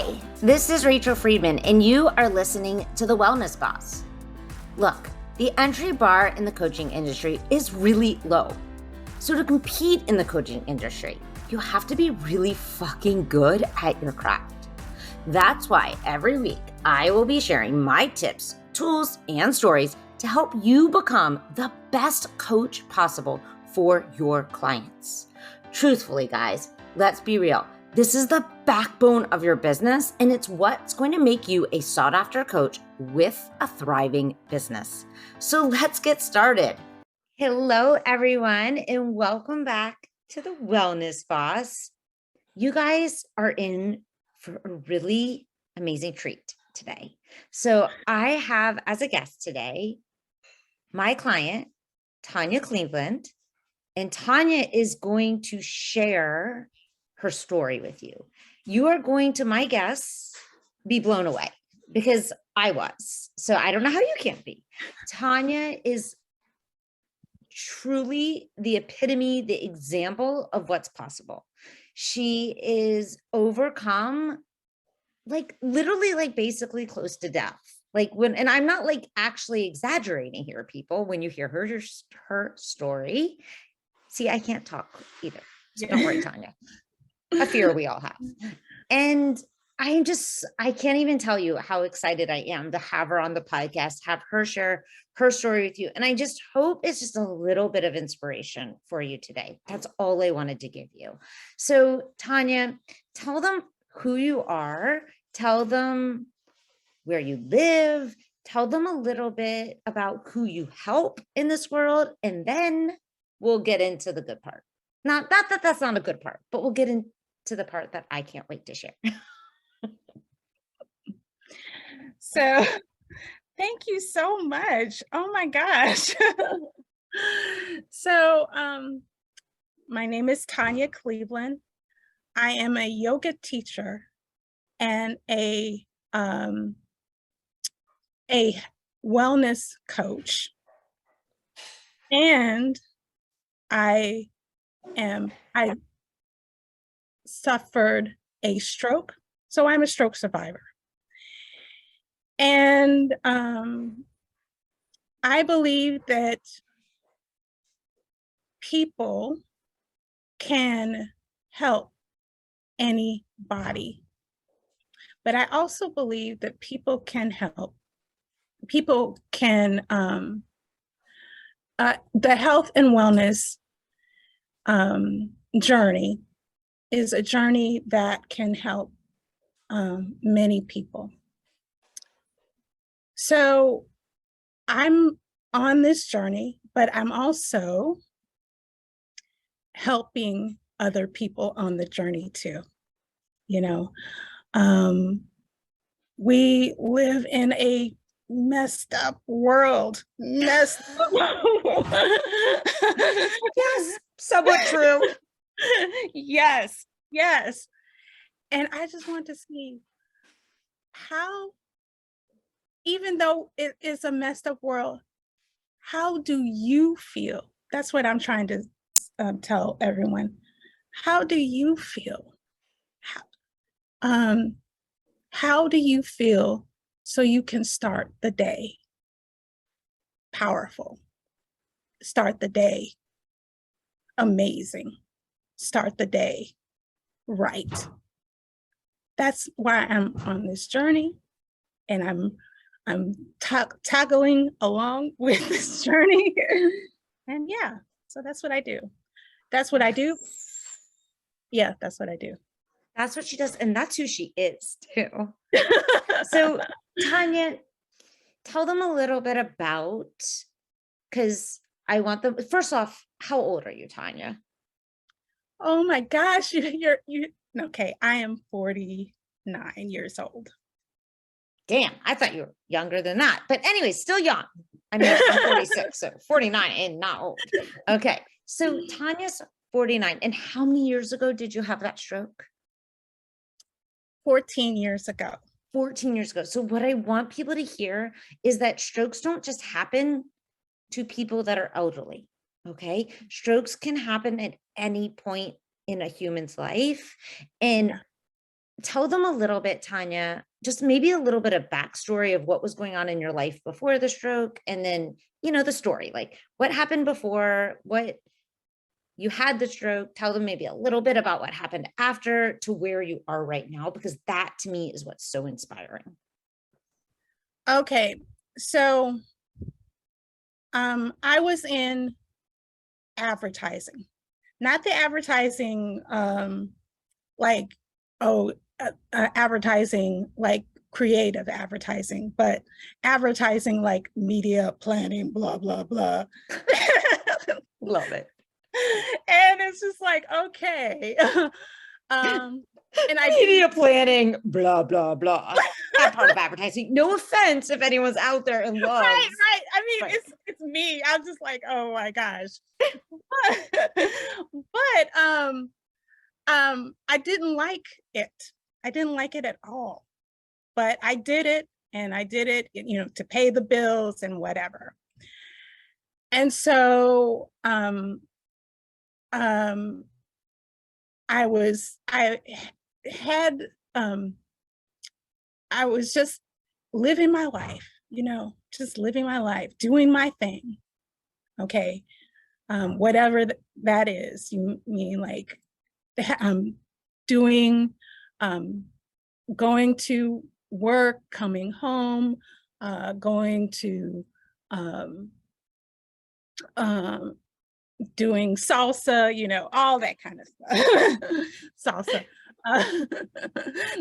Hey, this is Rachel Friedman, and you are listening to The Wellness Boss. Look, the entry bar in the coaching industry is really low. So to compete in the coaching industry, you have to be really fucking good at your craft. That's why every week I will be sharing my tips, tools, and stories to help you become the best coach possible for your clients. Truthfully, guys, let's be real. This is the backbone of your business, and it's what's going to make you a sought-after coach with a thriving business. So let's get started. Hello, everyone, and welcome back to The Wellness Boss. You guys are in for a really amazing treat today. So I have as a guest today, my client, Tanya Cleveland, and Tanya is going to share her story with you. You are going to, my guess, be blown away because I was. So I don't know how you can't be. Tanya is truly the epitome, the example of what's possible. She is overcome, like literally, like basically close to death. Like when, and I'm not like actually exaggerating here, people, when you hear her story. See, I can't talk either. So don't worry, Tanya. A fear we all have. And I can't even tell you how excited I am to have her on the podcast, have her share her story with you. And I just hope it's just a little bit of inspiration for you today. That's all I wanted to give you. So Tanya, tell them who you are, tell them where you live, tell them a little bit about who you help in this world, and then we'll get into the good part. Not that that's not a good part, but we'll get into the part that I can't wait to share. So thank you so much. Oh my gosh. So my name is Tanya Cleveland. I am a yoga teacher and a wellness coach. And I suffered a stroke. So I'm a stroke survivor. And I believe that people can help anybody. But I also believe that people can, the health and wellness journey is a journey that can help many people. So I'm on this journey, but I'm also helping other people on the journey too. You know, we live in a messed up world. Yes, somewhat true. Yes. And I just want to see how, even though it is a messed up world, how do you feel? That's what I'm trying to tell everyone. How do you feel? How do you feel so you can start the day powerful? Start the day amazing. Start the day right. That's why I'm on this journey, and I'm toggling along with this journey. And yeah, so that's what I do. That's what I do. Yeah, that's what I do. That's what she does. And that's who she is too. So Tanya, tell them a little bit about, because I want them, first off, how old are you, Tanya? Oh my gosh, you okay, I am 49 years old. Damn, I thought you were younger than that. But anyway, still young. I mean, I'm 46, so 49 and not old. Okay, so Tanya's 49. And how many years ago did you have that stroke? 14 years ago. 14 years ago. So what I want people to hear is that strokes don't just happen to people that are elderly. Okay. Strokes can happen at any point in a human's life. And tell them a little bit, Tanya, just maybe a little bit of backstory of what was going on in your life before the stroke, and then, the story, like what happened before, what you had the stroke. Tell them maybe a little bit about what happened after to where you are right now, because that to me is what's so inspiring. Okay, so I was in advertising, not the advertising like advertising like creative advertising, but advertising like media planning, blah blah blah. Love it. And it's just like, okay. And I media planning, blah blah blah. That part of advertising. No offense if anyone's out there and loves. Right. I mean, it's me. I'm just like, oh my gosh. But I didn't like it. I didn't like it at all. But I did it, and I did it, to pay the bills and whatever. And so I was just living my life, just living my life, doing my thing. Okay. Whatever that is, you mean like doing, going to work, coming home, going to doing salsa, all that kind of stuff. Salsa.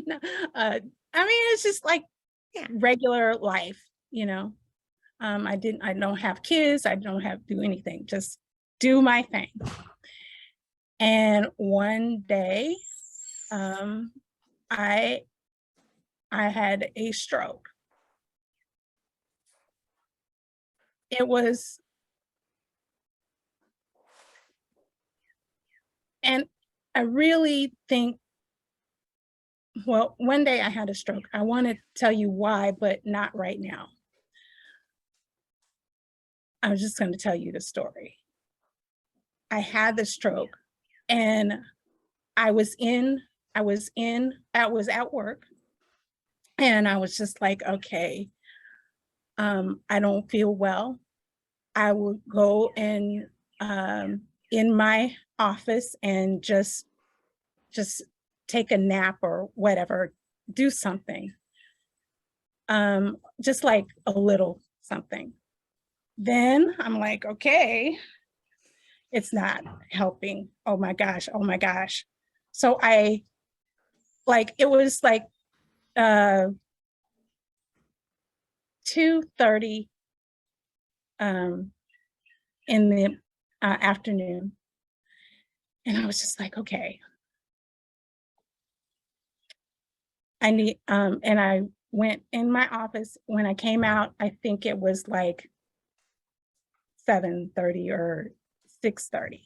No, I mean, it's just like regular life, I don't have kids. I don't have to do anything, just do my thing. And one day, I had a stroke. It was, and I really think, well, one day I had a stroke. I want to tell you why, but not right now. I'm just going to tell you the story. I had the stroke, and I was at work, and I was just like, okay, I don't feel well. I will go and in my office and just take a nap or whatever, do something, just like a little something. Then I'm like, okay, it's not helping. Oh my gosh. So it was like 2:30 in the afternoon. And I was just like, okay, I need, and I went in my office. When I came out, I think it was like 7:30 or 6:30.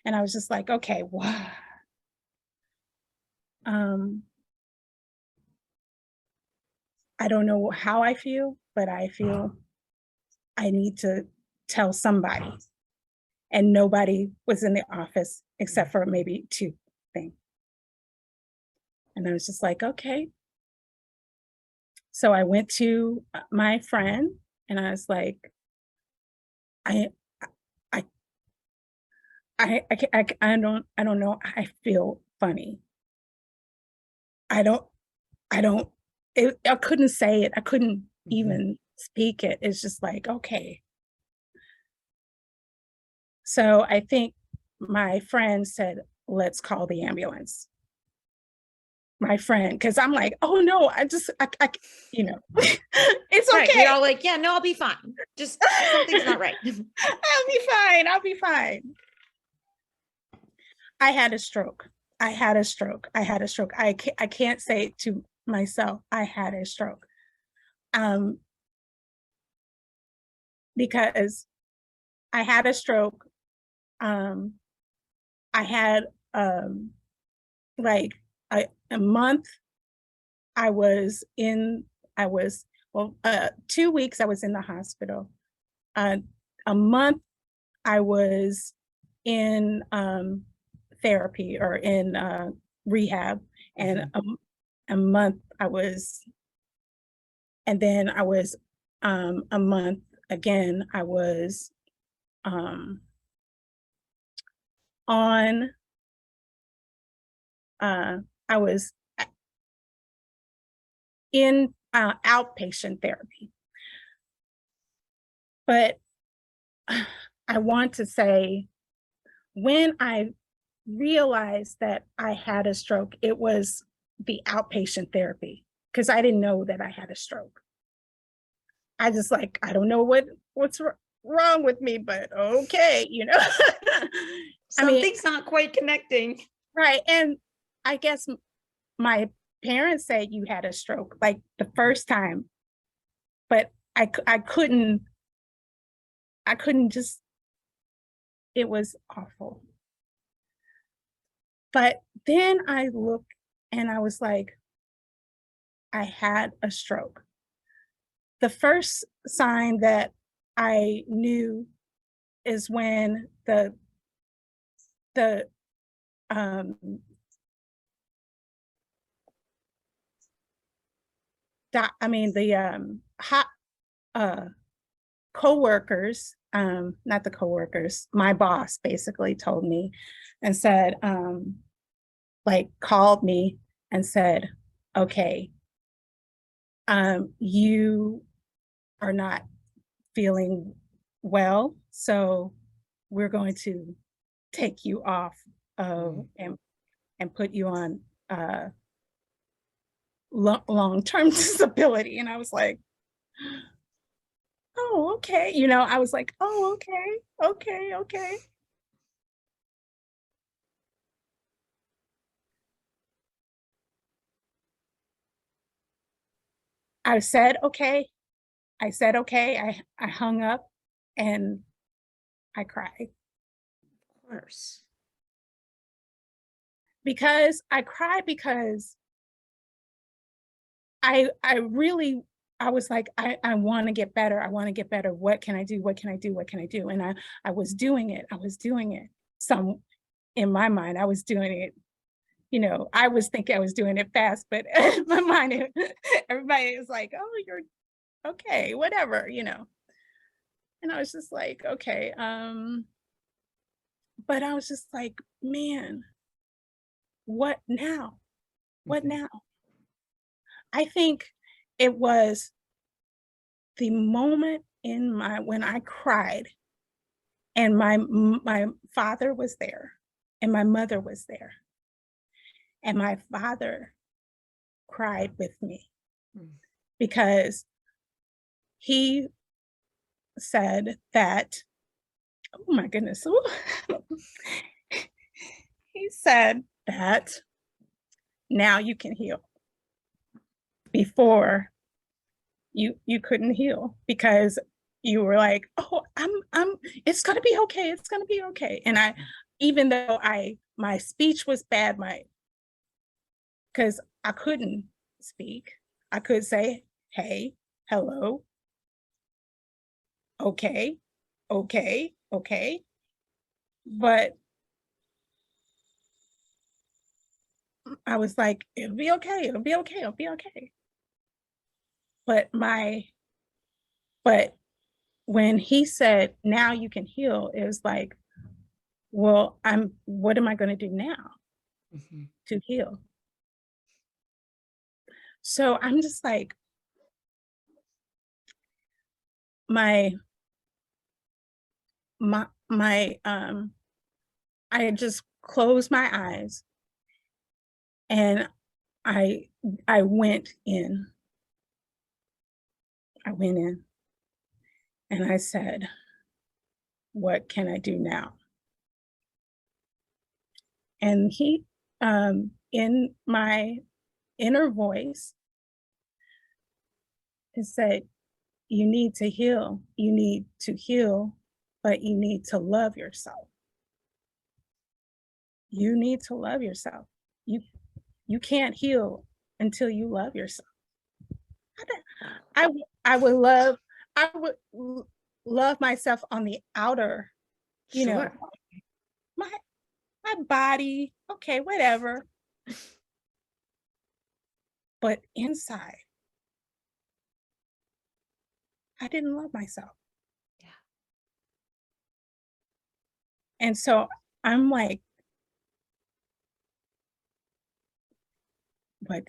And I was just like, okay, wow. I don't know how I feel, but I feel I need to tell somebody. And nobody was in the office except for maybe two things. And I was just like, okay. So I went to my friend, and I was like, I don't know. I feel funny. I couldn't say it. I couldn't even speak it. It's just like, okay. So I think my friend said, let's call the ambulance. My friend, because I'm like, oh no, it's okay. Right. We're all like, yeah, no, I'll be fine. Just something's not right. I'll be fine. I had a stroke. I can't say it to myself. I had a stroke. Because I had a stroke. I had like a month. 2 weeks I was in the hospital. A month I was in therapy or in rehab, and a month I was, and then I was a month again, I was on I was in outpatient therapy. But I want to say, when I realized that I had a stroke, it was the outpatient therapy, because I didn't know that I had a stroke. I just like, I don't know what's wrong with me, but okay, you know. I mean, Something's not quite connecting. right. And I guess my parents said you had a stroke like the first time, but I couldn't just, it was awful. But then I looked and I was like, I had a stroke. The first sign that I knew is when the hot coworkers, not the coworkers, my boss basically told me and said, like called me and said, okay, you are not feeling well, so we're going to take you off of and put you on long-term disability. And I was like, oh, okay. You know, I was like, oh, okay. I said, okay. I hung up and I cried. Of course. Because I cried because I really, I was like, I want to get better. I want to get better. What can I do? What can I do? What can I do? And I was doing it. Some, in my mind, I was doing it. You know, I was thinking I was doing it fast, but in my mind, everybody is like, oh, you're okay, whatever, you know. And I was just like, okay. But I was just like, man, what now? What now? I think it was the moment when I cried and my father was there and my mother was there. And my father cried with me because he said that, oh my goodness. He said that now you can heal. Before you couldn't heal because you were like, oh, I'm it's gonna be okay. It's gonna be okay. And even though my speech was bad, because I couldn't speak. I could say, hey, hello, okay. But I was like, it'll be okay. But when he said, now you can heal, it was like, well, what am I going to do now to heal? So I'm just like, I just closed my eyes and I went in. And I said, what can I do now? And he, in my inner voice, he said, you need to heal, but you need to love yourself. You need to love yourself. You can't heal until you love yourself. I would love myself on the outer, you know, my body, okay, whatever. but inside, I didn't love myself. Yeah. And so I'm like,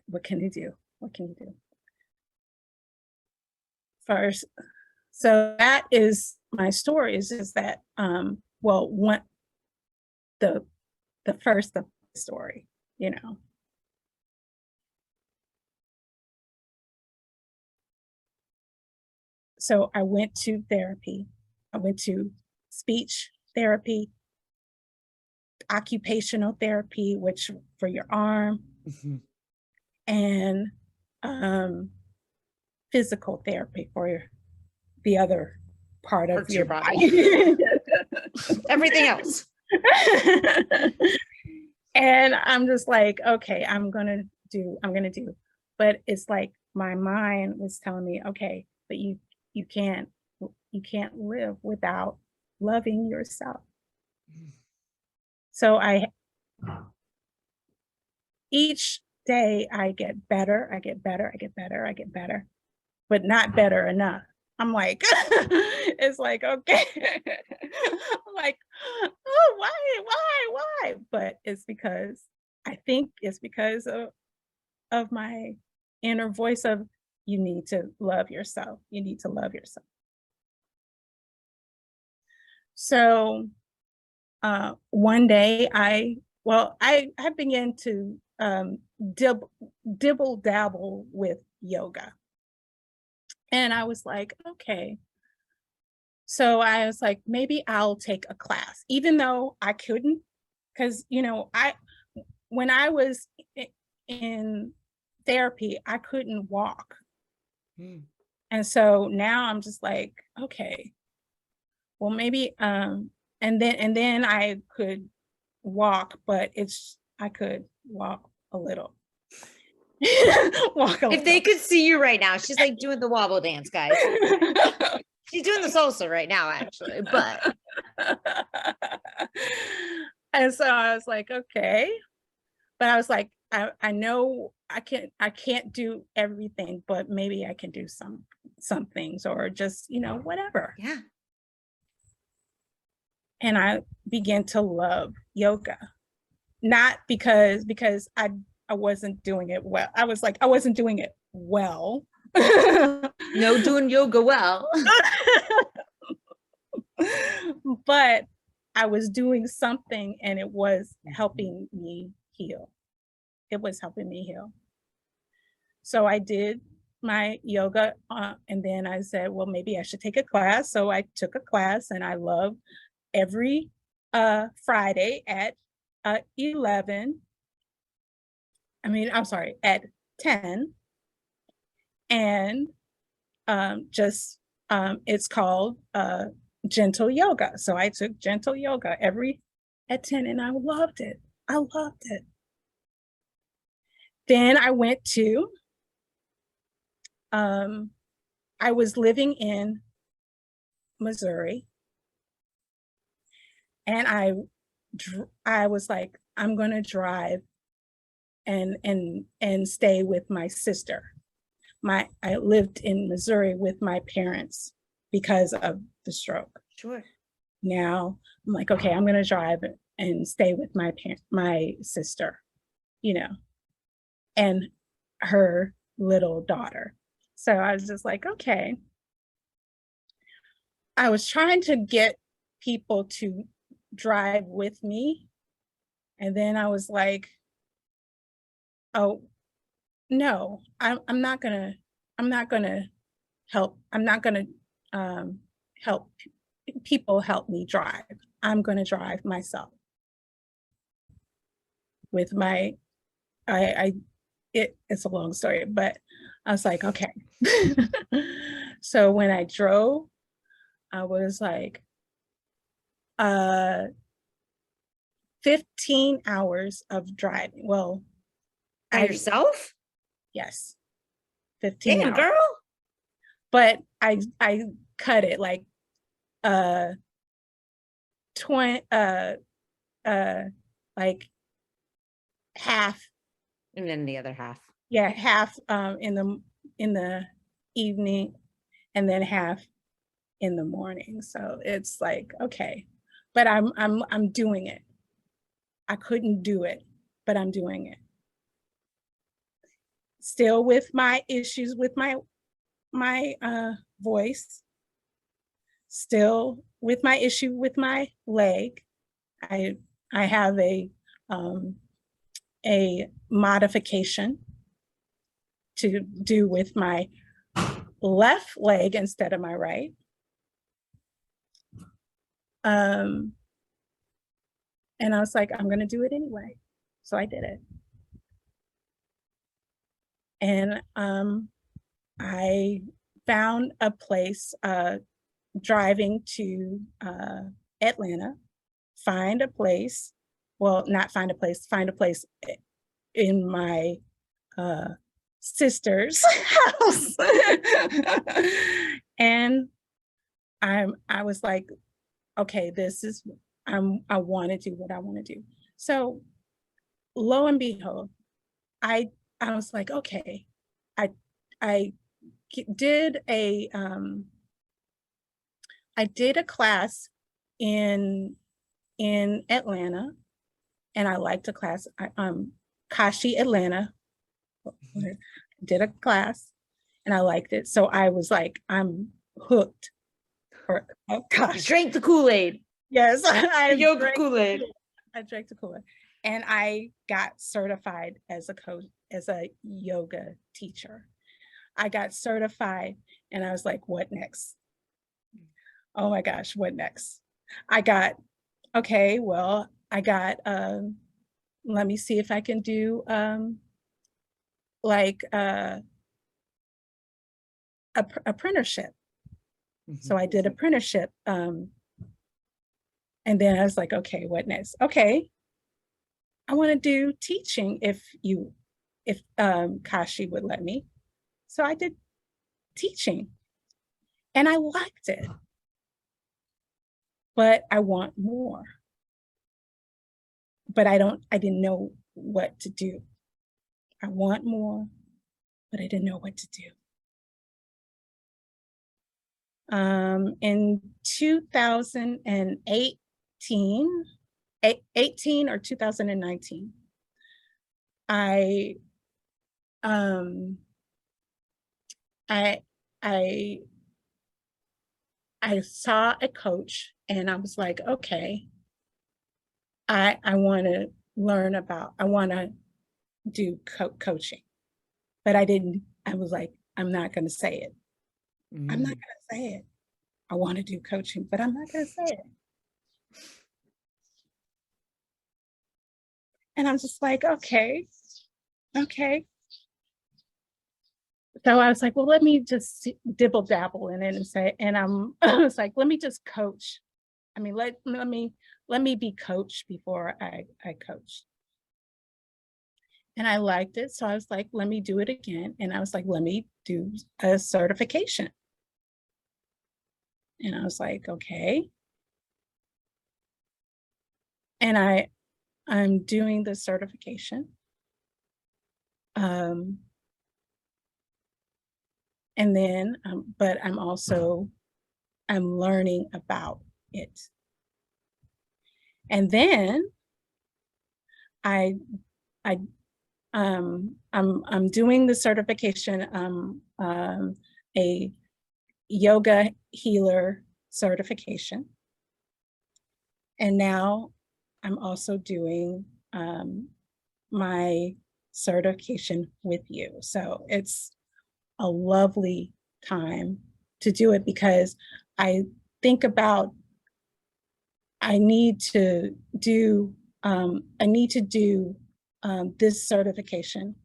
what can you do? What can you do? First, so that is my story is that well, one the first of the story, you know. So I went to therapy. I went to speech therapy, occupational therapy, which for your arm, and physical therapy for the other part of Hurts your your body. Everything else. And I'm just like, okay, I'm gonna do. But it's like my mind was telling me, okay, but you can't live without loving yourself. So each day I get better, but not better enough. I'm like, it's like, okay. I'm like, oh, why? But it's because I think it's because of my inner voice of you need to love yourself. You need to love yourself. So one day I began to dibble dabble with yoga. And I was like, okay. So I was like, maybe I'll take a class, even though I couldn't, because when I was in therapy, I couldn't walk. And so now I'm just like, okay, well, maybe and then I could walk, but I could walk a little. Walk a If they little. could see you right now, she's like doing the wobble dance, guys. She's doing the salsa right now, actually, but and so I was like, okay. But I was like, I know I can't do everything, but maybe I can do some things or just, whatever. yeah. And I began to love yoga. Not because I wasn't doing it well. I was like, I wasn't doing it well. No, doing yoga well. But I was doing something and it was helping me heal. It was helping me heal. So I did my yoga and then I said, well, maybe I should take a class. So I took a class and I love every Friday at 11. I'm sorry, at 10. And it's called gentle yoga. So I took gentle yoga at 10 and I loved it. I loved it. Then I went to, I was living in Missouri and I was like, I'm going to drive and stay with my sister. I lived in Missouri with my parents because of the stroke. Sure. Now I'm like, okay, I'm going to drive and stay with my sister, and her little daughter. So I was just like, okay. I was trying to get people to drive with me. And then I was like, oh, no, I'm not gonna help. I'm not gonna help people help me drive. I'm gonna drive myself with my it's a long story, but I was like, okay. So when I drove, I was like 15 hours of driving. Well, By yourself? Yes. 15 Damn, hours. girl. But I cut it like 20 like half. And then the other half. Yeah, half in the evening and then half in the morning. So it's like, okay, but I'm doing it. I couldn't do it, but I'm doing it. Still with my issues with my voice, still with my issue with my leg. I have a modification to do with my left leg instead of my right. And I was like, I'm going to do it anyway. So I did it. And I found a place driving to Atlanta, find a place, well, not find a place, find a place in my sister's house. And I was like, okay, this is, I want to do what I want to do. So lo and behold, I was like, okay, I did a class in Atlanta, and I liked the class. Kashi Atlanta, did a class, and I liked it. So I was like, I'm hooked. For, oh gosh, Drink the Kool-Aid. yes, I Yoga Kool-Aid. I drank the Kool-Aid, and I got certified as a coach, as a yoga teacher. I got certified, and I was like, what next? Oh my gosh, what next? I got, okay, well, I got, let me see if I can do like apprenticeship. So I did apprenticeship. And then I was like, okay, what next? Okay, I want to do teaching if Kashi would let me. So I did teaching, and I liked it, but I want more. But I didn't know what to do. I want more, but I didn't know what to do. In 2018 or 2019, I saw a coach, and I was like, okay, I want to learn about, I want to do coaching, but I was like, I'm not going to say it. I'm not going to say it. I want to do coaching, but I'm not going to say it. And I'm just like, okay. So I was like, well, let me just dibble dabble in it and say, and I was like, let me just coach. I mean, let me be coached before I coach. And I liked it. So I was like, let me do it again. And I was like, let me do a certification. And I was like, okay. And I'm doing the certification. And then, but I'm learning about it. And then I'm doing the certification, a yoga healer certification. And now I'm also doing my certification with you. So it's a lovely time to do it, because I think about, I need to do this certification,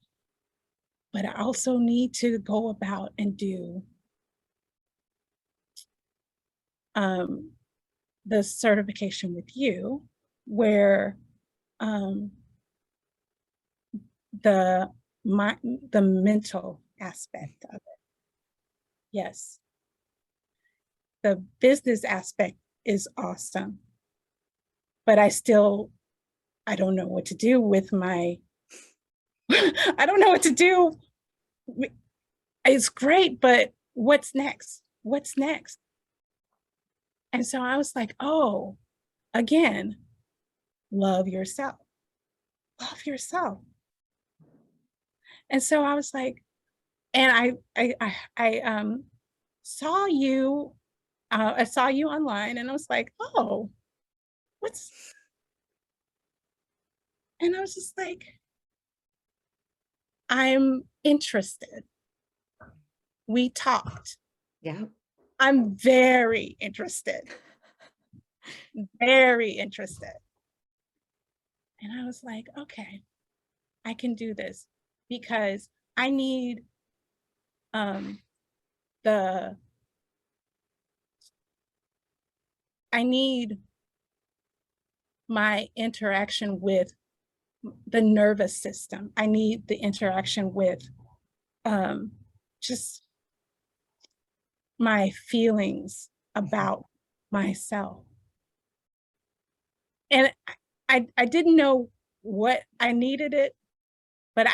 but I also need to go about and do the certification with you, where the mental aspect of it. Yes. The business aspect is awesome, but I don't know what to do with my I don't know what to do. It's great, but what's next? What's next? And so I was like, oh, again, love yourself. Love yourself. And so I was like, and I saw you, I saw you online, and I was like, oh, what's, and I was just like, I'm interested. We talked. Yeah. I'm very interested. Very interested. And I was like, okay, I can do this because I need the I need my interaction with the nervous system. I need the interaction with just my feelings about myself. And I didn't know what I needed it, but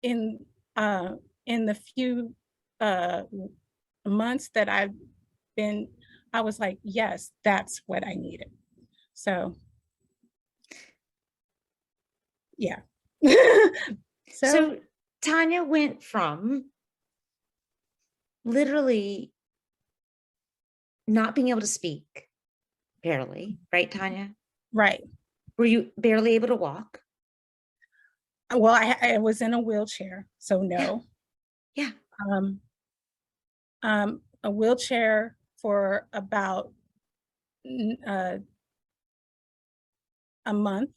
in the few months that I was like, yes, that's what I needed. So yeah. So Tanya went from literally not being able to speak, barely, right, Tanya? Right. Were you barely able to walk? Well, I was in a wheelchair, so no. Yeah. A wheelchair for about a month,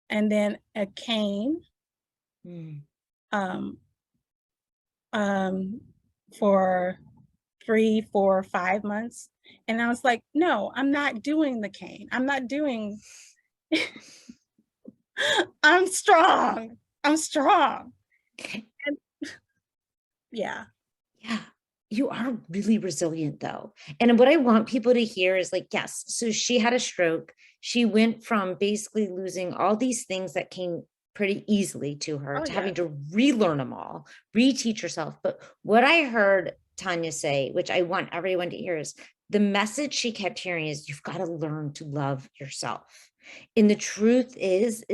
and then a cane for 3, 4, 5 months. And I was like, no, I'm not doing the cane. I'm not doing, I'm strong. I'm strong. And yeah. Yeah. You are really resilient though. And what I want people to hear is like, yes, so she had a stroke. She went from basically losing all these things that came pretty easily to her to having to relearn them all, reteach herself. But what I heard Tanya say, which I want everyone to hear, is the message she kept hearing is you've got to learn to love yourself. And the truth is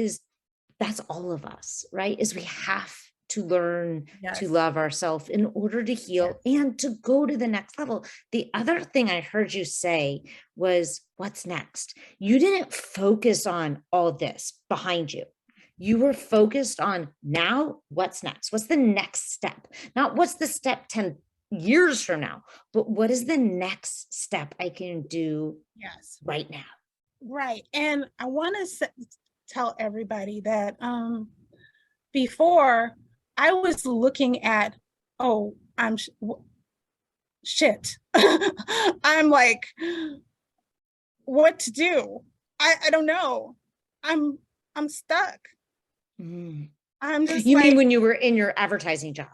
that's all of us, right? Is we have to learn to love ourselves in order to heal and to go to the next level. The other thing I heard you say was, what's next? You didn't focus on all this behind you. You were focused on now, what's next? What's the next step? Not what's the step 10 years from now, but what is the next step I can do right now? Right. And I want to tell everybody that before I was looking at, oh, I'm shit. I'm like, what to do? I don't know. I'm stuck. I'm just You like, mean when you were in your advertising job?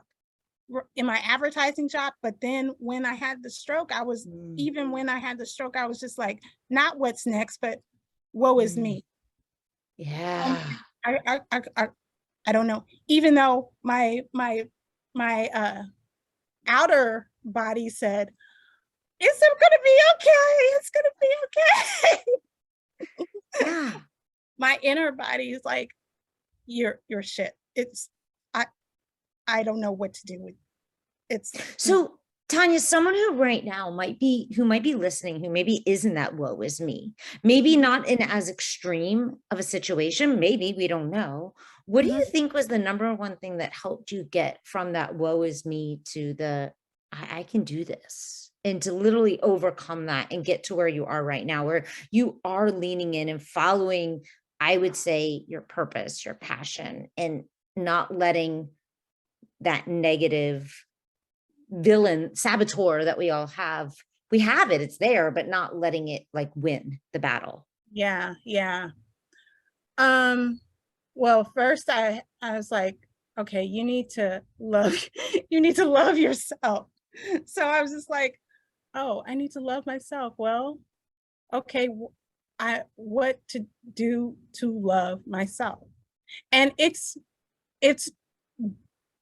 In my advertising job, but then when I had the stroke, I was even when I had the stroke, I was just like, not what's next, but woe is me. Yeah. I don't know. Even though my outer body said, it's gonna be okay. It's gonna be okay. Yeah. My inner body is like, you're shit. It's I don't know what to do with it's so Tanya, someone who right now might be listening, who maybe isn't that woe is me, maybe not in as extreme of a situation, maybe, we don't know. What do you think was the number one thing that helped you get from that woe is me to the I can do this, and to literally overcome that and get to where you are right now, where you are leaning in and following, I would say, your purpose, your passion, and not letting that negative villain saboteur that we all have, we have it, it's there, but not letting it like win the battle. Yeah. Well, first I was like, okay, you need to love yourself. So I was just like, oh, I need to love myself. Well, okay, what to do to love myself? And it's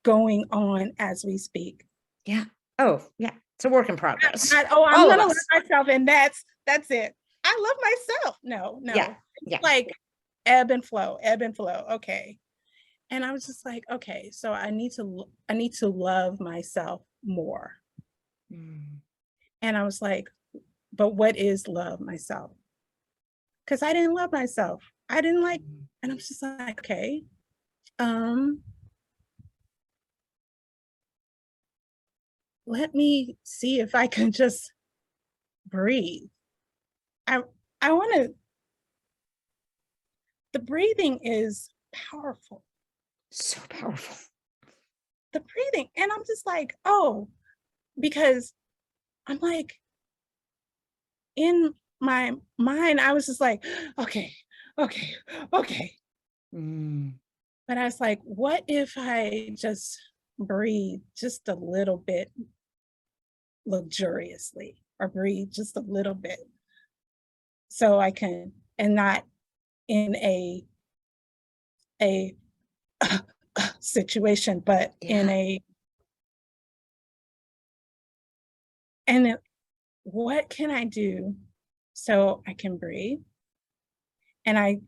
going on as we speak. Yeah. Oh, yeah. It's a work in progress. I'm All of gonna love us. myself, and that's it. I love myself. No. Yeah. It's Yeah. like ebb and flow, ebb and flow. Okay. And I was just like, okay, so I need to love myself more. Mm. And I was like, but what is love myself? Because I didn't love myself. I didn't like, and I'm just like, okay, let me see if I can just breathe. I want to, the breathing is powerful. So powerful. The breathing. And I'm just like, oh, because I'm like, in my mind, I was just like, okay, okay, okay. Mm. But I was like, what if I just breathe just a little bit luxuriously, or breathe just a little bit, so I can, and not in a situation, but in Yeah. a, and what can I do so I can breathe? And I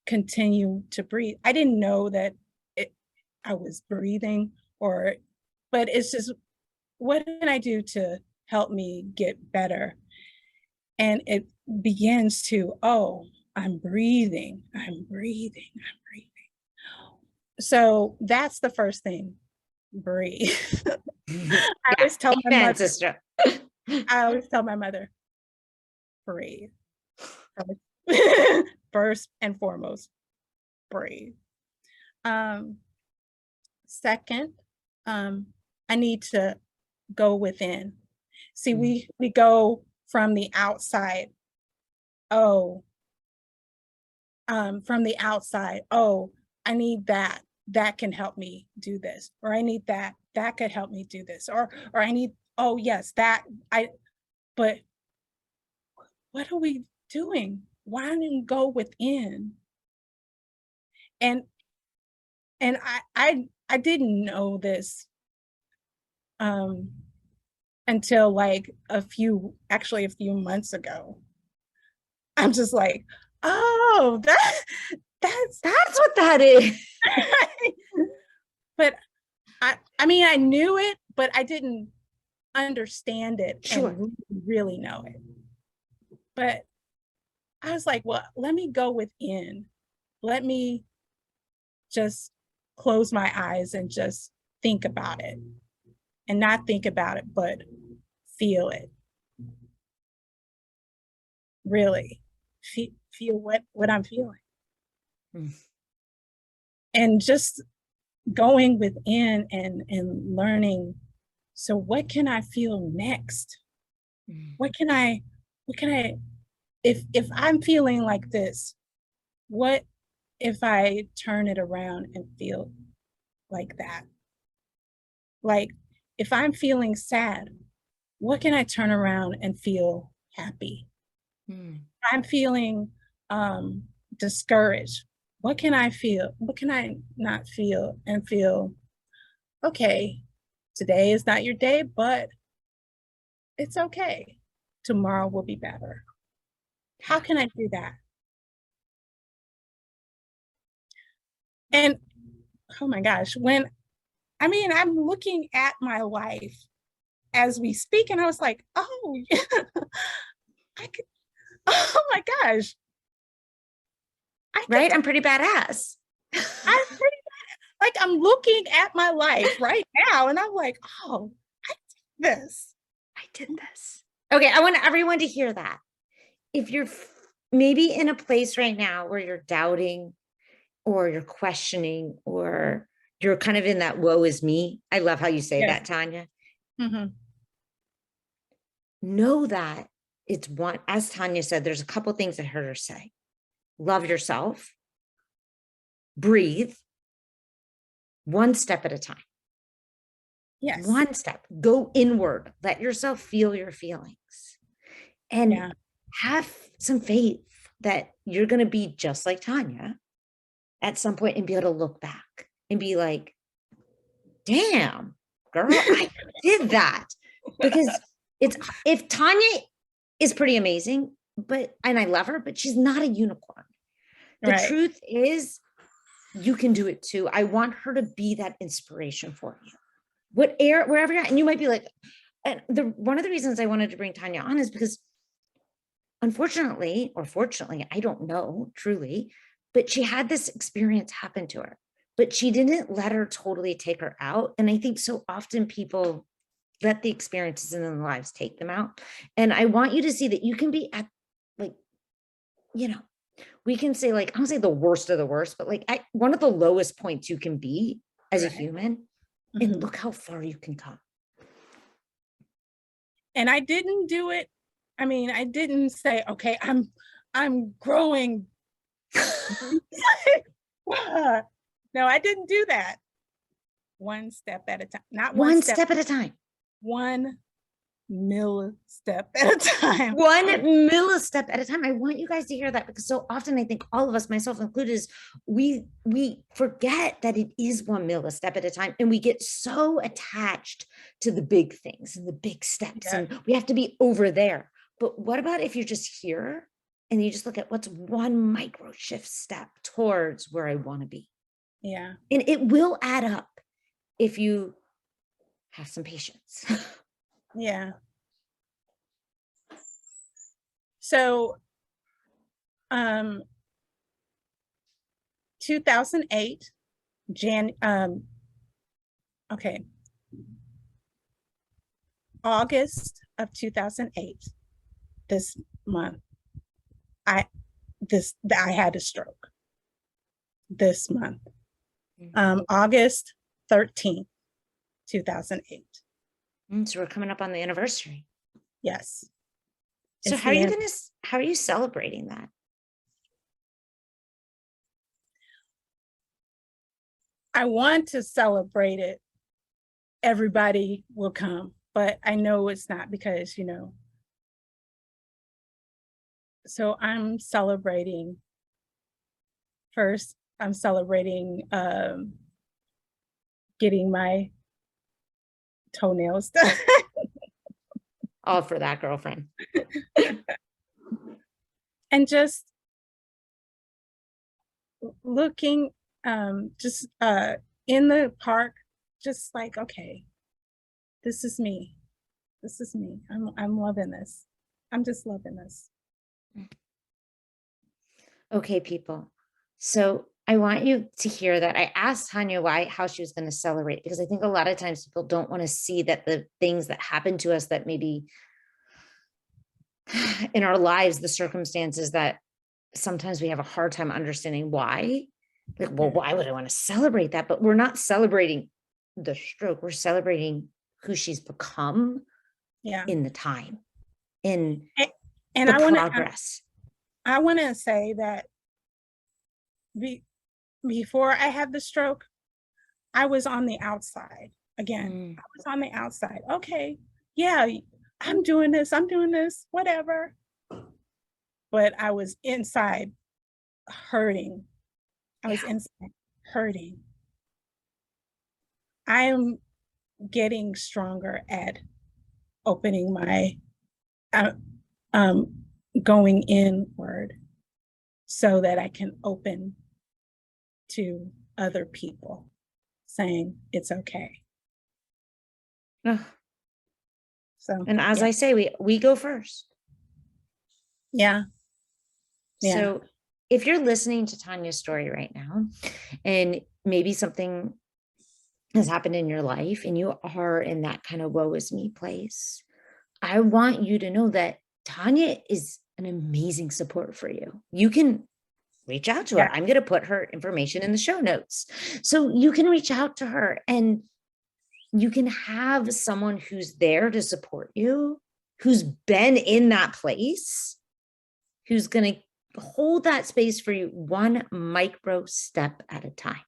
continue to breathe. I didn't know that I was breathing, or, but it's just, what can I do to help me get better? And it begins to, oh, I'm breathing, I'm breathing, I'm breathing. So that's the first thing, breathe. I Yeah. always tell my Amen, mother, sister. breathe. First and foremost, breathe. Second, I need to go within. See, we go from the outside. Oh, from the outside. Oh, I need that. That can help me do this, or I need that. That could help me do this, or I need. Oh yes, that I. But what are we doing? Why don't you go within? And I didn't know this until like a few months ago. I'm just like, oh, that's That's what that is. but I mean, I knew it, but I didn't understand it Sure. and really know it. But I was like, well, let me go within. Let me just close my eyes and just think about it, and not think about it, but feel it. Really feel what I'm feeling. Mm. And just going within and learning, so what can I feel next? Mm. What can I if I'm feeling like this, what if I turn it around and feel like that? Like, if I'm feeling sad, what can I turn around and feel happy? Mm. If I'm feeling discouraged, what can I feel? What can I not feel and feel, okay, today is not your day, but it's okay. Tomorrow will be better. How can I do that? And oh my gosh, I'm looking at my life as we speak, and I was like, oh, yeah, I could, oh my gosh, I could, Right? I'm pretty badass. I'm pretty, like, I'm looking at my life right now, and I'm like, oh, I did this. I did this. Okay, I want everyone to hear that. If you're maybe in a place right now where you're doubting, or you're questioning, or you're kind of in that woe is me. I love how you say Yes. that, Tanya. Mm-hmm. Know that it's one, as Tanya said, there's a couple things I heard her say. Love yourself, breathe, one step at a time. Yes. One step, go inward, let yourself feel your feelings, and have some faith that you're going to be just like Tanya at some point and be able to look back and be like, damn, girl, I did that. Because if Tanya is pretty amazing, and I love her, but she's not a unicorn. The Right. truth is, you can do it too. I want her to be that inspiration for you. Wherever you're at. And you might be like, and one of the reasons I wanted to bring Tanya on is because unfortunately, or fortunately, I don't know truly, but she had this experience happen to her, but she didn't let her totally take her out. And I think so often people let the experiences in their lives take them out. And I want you to see that you can be at, like, we can say, like, I don't say the worst of the worst, but like at one of the lowest points you can be as a human, and look how far you can come. And I didn't do it. I mean, I didn't say, okay, I'm growing. No, I didn't do that. One step at a time. Not one step at a time. 1 millistep at a time. 1 millistep at a time. I want you guys to hear that, because so often I think all of us, myself included, is we forget that it is 1 millistep at a time, and we get so attached to the big things and the big steps, and we have to be over there. But what about if you're just here and you just look at what's 1 micro shift step towards where I want to be? Yeah. And it will add up if you have some patience. Yeah. So, 2008, August of 2008, this month, I had a stroke this month. August 13th, 2008. So we're coming up on the anniversary. Yes. So how are you celebrating that? I want to celebrate it. Everybody will come, but I know it's not, because, so I'm celebrating. First, I'm celebrating getting my toenails done. All for that, girlfriend. And just looking, just in the park, just like, okay, this is me. This is me. I'm loving this. I'm just loving this. Okay, people. So I want you to hear that. I asked Tanya how she was going to celebrate, because I think a lot of times people don't want to see that the things that happen to us, that maybe in our lives, the circumstances that sometimes we have a hard time understanding why. Like, well, why would I want to celebrate that? But we're not celebrating the stroke. We're celebrating who she's become in the time, and the progress. I want to say that before I had the stroke, I was on the outside. Again, I was on the outside. Okay, yeah, I'm doing this, whatever. But I was inside hurting. I was inside hurting. I am getting stronger at opening my, going inward, so that I can open to other people, saying it's okay. So, and as I say, we go first. Yeah. So if you're listening to Tanya's story right now, and maybe something has happened in your life and you are in that kind of woe is me place, I want you to know that Tanya is an amazing support for you. You can reach out to her. I'm going to put her information in the show notes, so you can reach out to her and you can have someone who's there to support you, who's been in that place, who's going to hold that space for you 1 micro step at a time.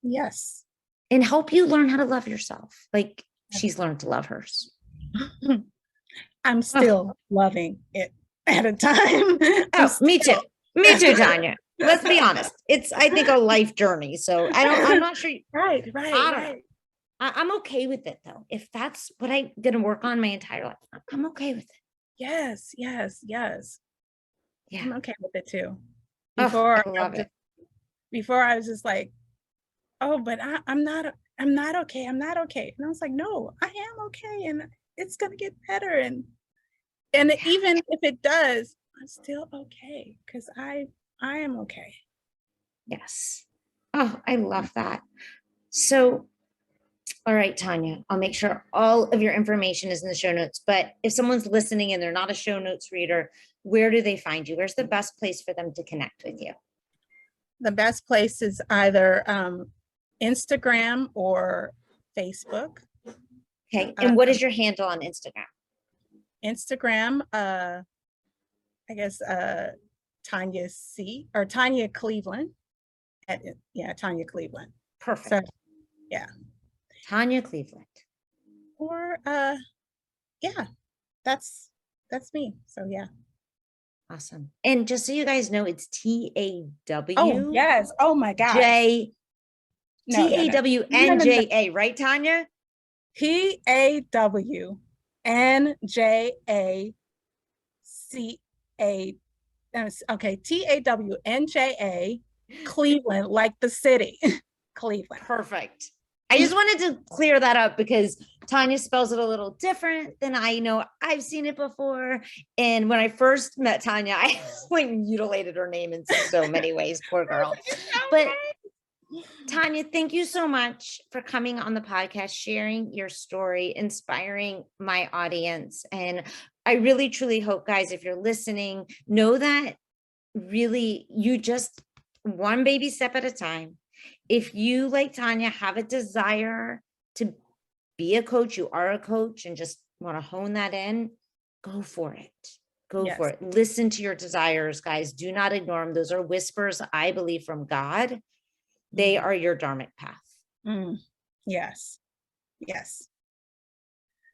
Yes. And help you learn how to love yourself, like she's learned to love hers. I'm still loving it at a time. Me too, Tanya. let's be honest. It's, I think, a life journey. So I'm not sure. Right. I'm okay with it though. If that's what I'm going to work on my entire life, I'm okay with it. Yes. Yeah. I'm okay with it too. Oh, I love it. Before I was just like, oh, but I'm not okay. I'm not okay. And I was like, no, I am okay. And it's going to get better. And even if it does, I'm still okay because I am okay. Yes. Oh, I love that. So, all right, Tanya, I'll make sure all of your information is in the show notes. But if someone's listening and they're not a show notes reader, where do they find you? Where's the best place for them to connect with you? The best place is either Instagram or Facebook. Okay. And what is your handle on Instagram? Instagram, I guess Tanya C or Tanya Cleveland. Tanya Cleveland. Perfect. So, yeah. Tanya Cleveland. Or that's me. So yeah. Awesome. And just so you guys know, it's TAW. Oh yes. Oh my God. TAWNJA, right, Tanya? TAWNJA. Okay, TAWNJA Cleveland, like the city. Cleveland. Perfect. I just wanted to clear that up because Tanya spells it a little different than I know. I've seen it before. And when I first met Tanya, I like mutilated her name in so many ways. Poor girl. But Tanya, thank you so much for coming on the podcast, sharing your story, inspiring my audience. And I really, truly hope, guys, if you're listening, know that really you just one baby step at a time. If you, like Tanya, have a desire to be a coach, you are a coach and just want to hone that in, go for it. Go for it. Listen to your desires, guys. Do not ignore them. Those are whispers, I believe, from God. They are your dharmic path. Yes.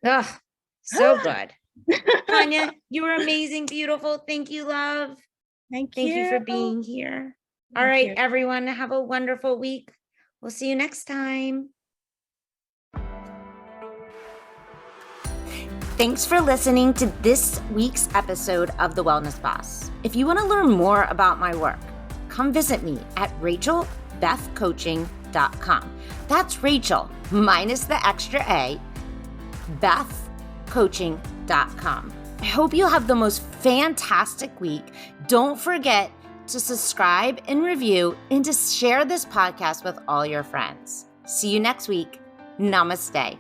Oh, so good. Tanya, you were amazing, beautiful. Thank you, love. Thank you for being here. All right, everyone, have a wonderful week. We'll see you next time. Thanks for listening to this week's episode of The Wellness Boss. If you want to learn more about my work, come visit me at rachelbethcoaching.com. That's Rachel minus the extra A, bethcoaching.com. I hope you have the most fantastic week. Don't forget to subscribe and review and to share this podcast with all your friends. See you next week. Namaste.